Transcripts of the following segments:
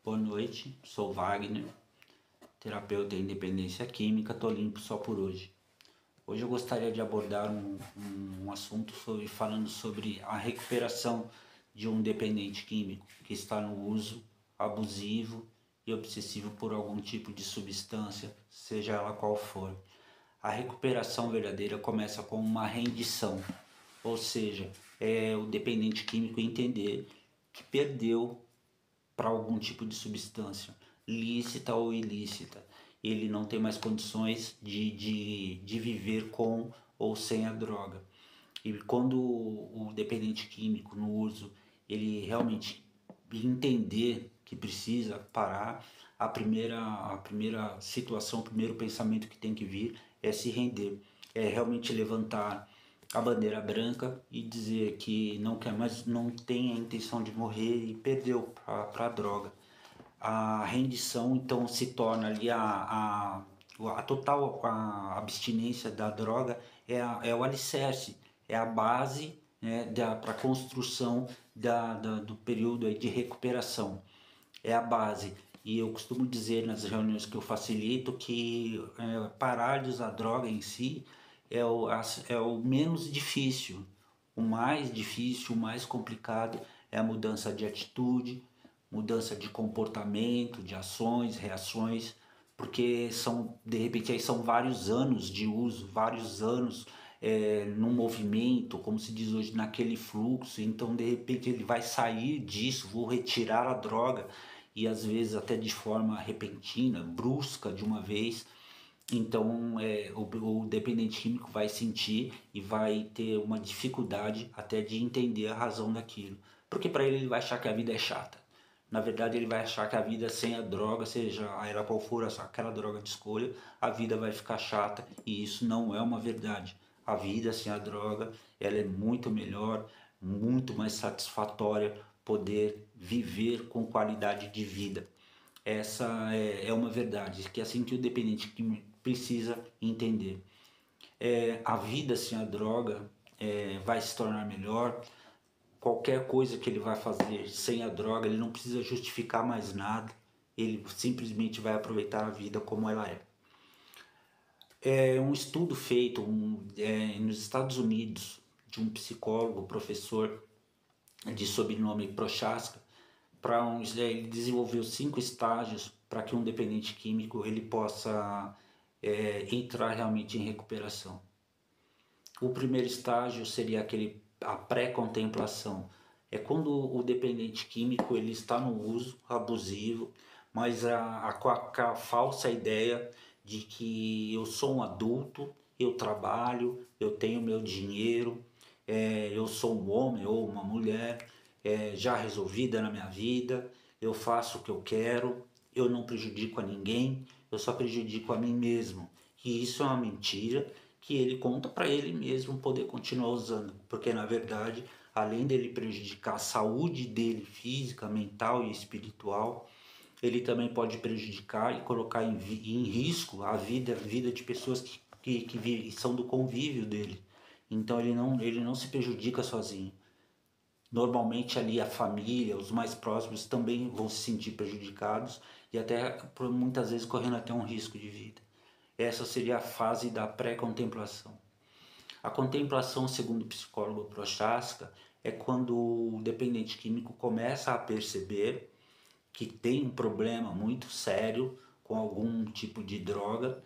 Boa noite, sou Wagner, terapeuta em dependência química, tô limpo só por hoje. Hoje eu gostaria de abordar um assunto falando sobre a recuperação de um dependente químico que está no uso abusivo e obsessivo por algum tipo de substância, seja ela qual for. A recuperação verdadeira começa com uma rendição, ou seja, é o dependente químico entender que perdeu para algum tipo de substância, lícita ou ilícita. Ele não tem mais condições de viver com ou sem a droga. E quando o dependente químico no uso, ele realmente entender que precisa parar, a primeira situação, o primeiro pensamento que tem que vir é se render, é realmente levantar a bandeira branca e dizer que não quer mais, não tem a intenção de morrer e perdeu para a droga. A rendição então se torna ali a total a abstinência da droga é o alicerce, é a base, né, para a construção do período aí de recuperação, é a base. E eu costumo dizer nas reuniões que eu facilito que parar de usar droga em si é o menos difícil. O mais difícil, o mais complicado é a mudança de atitude, mudança de comportamento, de ações, reações, porque de repente aí são vários anos de uso, vários anos num movimento, como se diz hoje, naquele fluxo. Então de repente ele vai sair disso, vou retirar a droga, e às vezes até de forma repentina, brusca de uma vez. Então o dependente químico vai sentir e vai ter uma dificuldade até de entender a razão daquilo, porque para ele vai achar que a vida é chata. Na verdade ele vai achar que a vida sem a droga, seja ela qual for aquela droga de escolha, a vida vai ficar chata, e isso não é uma verdade. A vida sem a droga, ela é muito melhor, muito mais satisfatória, poder viver com qualidade de vida. Essa é uma verdade, que é assim que o dependente químico precisa entender. A vida sem a droga vai se tornar melhor. Qualquer coisa que ele vai fazer sem a droga, ele não precisa justificar mais nada, ele simplesmente vai aproveitar a vida como ela é. É um estudo feito nos Estados Unidos, de um psicólogo, professor de sobrenome Prochaska, ele desenvolveu 5 estágios para que um dependente químico ele possa entrar realmente em recuperação. O primeiro estágio seria a pré-contemplação. É quando o dependente químico ele está no uso abusivo, mas com a falsa ideia de que eu sou um adulto, eu trabalho, eu tenho meu dinheiro, eu sou um homem ou uma mulher já resolvida na minha vida, eu faço o que eu quero, eu não prejudico a ninguém, eu só prejudico a mim mesmo. E isso é uma mentira que ele conta para ele mesmo poder continuar usando, porque na verdade, além dele prejudicar a saúde dele física, mental e espiritual, ele também pode prejudicar e colocar em risco a vida de pessoas que são do convívio dele. Então ele não se prejudica sozinho. Normalmente ali a família, os mais próximos também vão se sentir prejudicados e até muitas vezes correndo até um risco de vida. Essa seria a fase da pré-contemplação. A contemplação, segundo o psicólogo Prochaska, é quando o dependente químico começa a perceber que tem um problema muito sério com algum tipo de droga,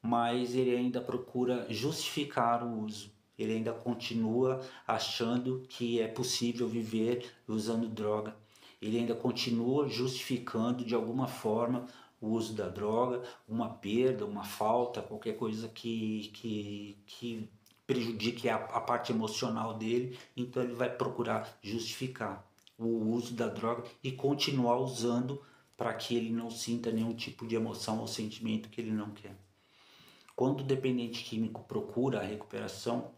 mas ele ainda procura justificar o uso. Ele ainda continua achando que é possível viver usando droga. Ele ainda continua justificando de alguma forma o uso da droga, uma perda, uma falta, qualquer coisa que prejudique a parte emocional dele. Então ele vai procurar justificar o uso da droga e continuar usando para que ele não sinta nenhum tipo de emoção ou sentimento que ele não quer. Quando o dependente químico procura a recuperação,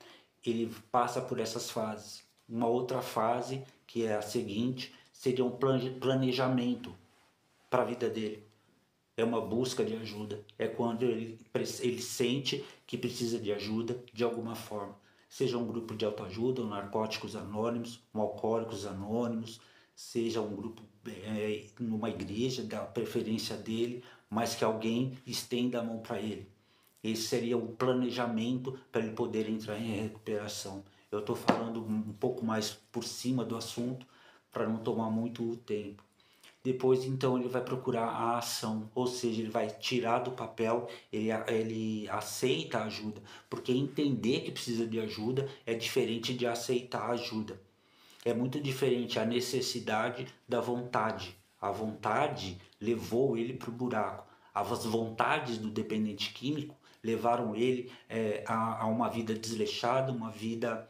ele passa por essas fases. Uma outra fase, que é a seguinte, seria um planejamento para a vida dele. É uma busca de ajuda. É quando ele sente que precisa de ajuda de alguma forma. Seja um grupo de autoajuda, um narcóticos anônimos, um alcoólicos anônimos, seja um grupo numa igreja, da preferência dele, mas que alguém estenda a mão para ele. Esse seria o planejamento para ele poder entrar em recuperação. Eu estou falando um pouco mais por cima do assunto para não tomar muito tempo. Depois, então, ele vai procurar a ação, ou seja, ele vai tirar do papel, ele aceita a ajuda, porque entender que precisa de ajuda é diferente de aceitar a ajuda. É muito diferente a necessidade da vontade. A vontade levou ele para o buraco. As vontades do dependente químico levaram ele a uma vida desleixada, uma vida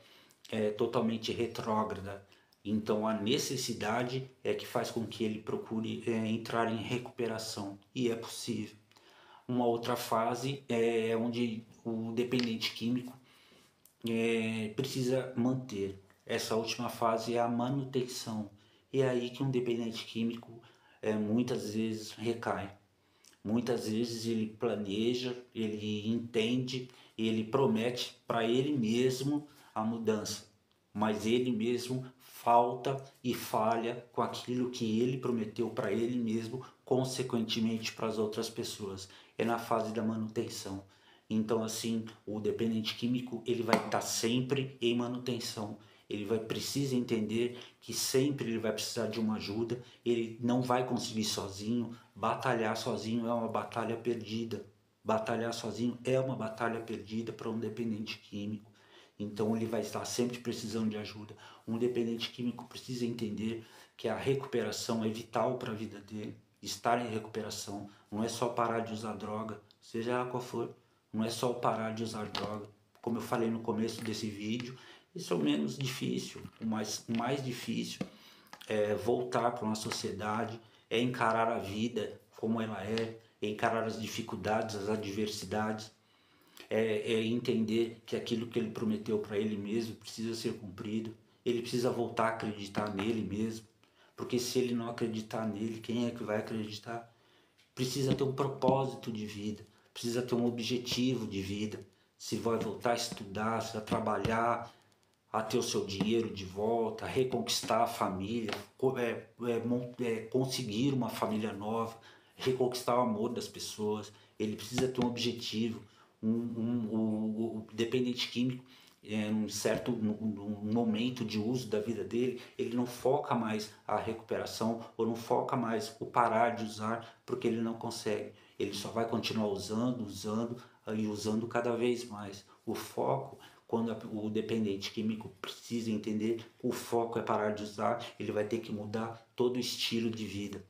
totalmente retrógrada. Então a necessidade é que faz com que ele procure entrar em recuperação, e é possível. Uma outra fase é onde o dependente químico precisa manter. Essa última fase é a manutenção. E é aí que um dependente químico muitas vezes recai. Muitas vezes ele planeja, ele entende, ele promete para ele mesmo a mudança, mas ele mesmo falta e falha com aquilo que ele prometeu para ele mesmo, consequentemente para as outras pessoas. É na fase da manutenção. Então, assim, o dependente químico ele vai estar sempre em manutenção. Ele precisa entender que sempre ele vai precisar de uma ajuda, ele não vai conseguir sozinho. Batalhar sozinho é uma batalha perdida. Batalhar sozinho é uma batalha perdida para um dependente químico. Então ele vai estar sempre precisando de ajuda. Um dependente químico precisa entender que a recuperação é vital para a vida dele. Estar em recuperação não é só parar de usar droga, seja ela qual for. Não é só parar de usar droga. Como eu falei no começo desse vídeo, isso é o menos difícil. O mais difícil é voltar para uma sociedade, é encarar a vida como ela é encarar as dificuldades, as adversidades, é entender que aquilo que ele prometeu para ele mesmo precisa ser cumprido. Ele precisa voltar a acreditar nele mesmo, porque se ele não acreditar nele, quem é que vai acreditar? Precisa ter um propósito de vida, precisa ter um objetivo de vida. Se vai voltar a estudar, se vai trabalhar, a ter o seu dinheiro de volta, reconquistar a família, conseguir uma família nova, reconquistar o amor das pessoas. Ele precisa ter um objetivo. O dependente químico, num certo num momento de uso da vida dele, ele não foca mais a recuperação, ou não foca mais o parar de usar, porque ele não consegue. Ele só vai continuar usando e usando cada vez mais. O foco, quando o dependente químico precisa entender que o foco é parar de usar, ele vai ter que mudar todo o estilo de vida.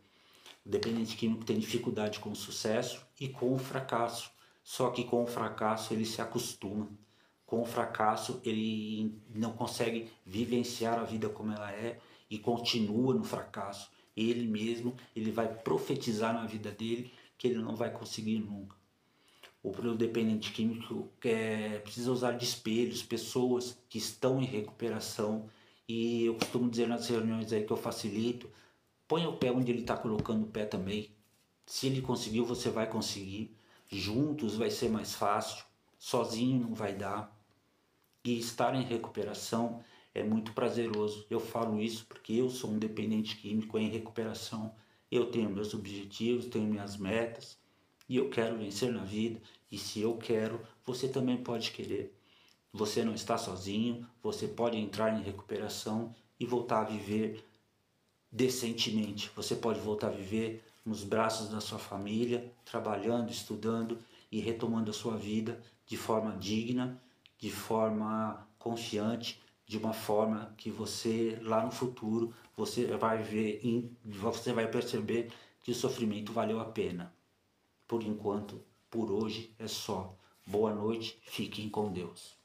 O dependente químico tem dificuldade com o sucesso e com o fracasso. Só que com o fracasso ele se acostuma. Com o fracasso ele não consegue vivenciar a vida como ela é e continua no fracasso. Ele mesmo, ele vai profetizar na vida dele que ele não vai conseguir nunca. O dependente químico precisa usar de espelhos, pessoas que estão em recuperação. E eu costumo dizer nas reuniões aí que eu facilito, põe o pé onde ele está colocando o pé também. Se ele conseguiu, você vai conseguir. Juntos vai ser mais fácil, sozinho não vai dar. E estar em recuperação é muito prazeroso. Eu falo isso porque eu sou um dependente químico em recuperação. Eu tenho meus objetivos, tenho minhas metas e eu quero vencer na vida. E se eu quero, você também pode querer. Você não está sozinho, você pode entrar em recuperação e voltar a viver decentemente. Você pode voltar a viver nos braços da sua família, trabalhando, estudando e retomando a sua vida de forma digna, de forma confiante, de uma forma que você lá no futuro você vai ver, você vai perceber que o sofrimento valeu a pena. Por enquanto, por hoje é só. Boa noite, fiquem com Deus.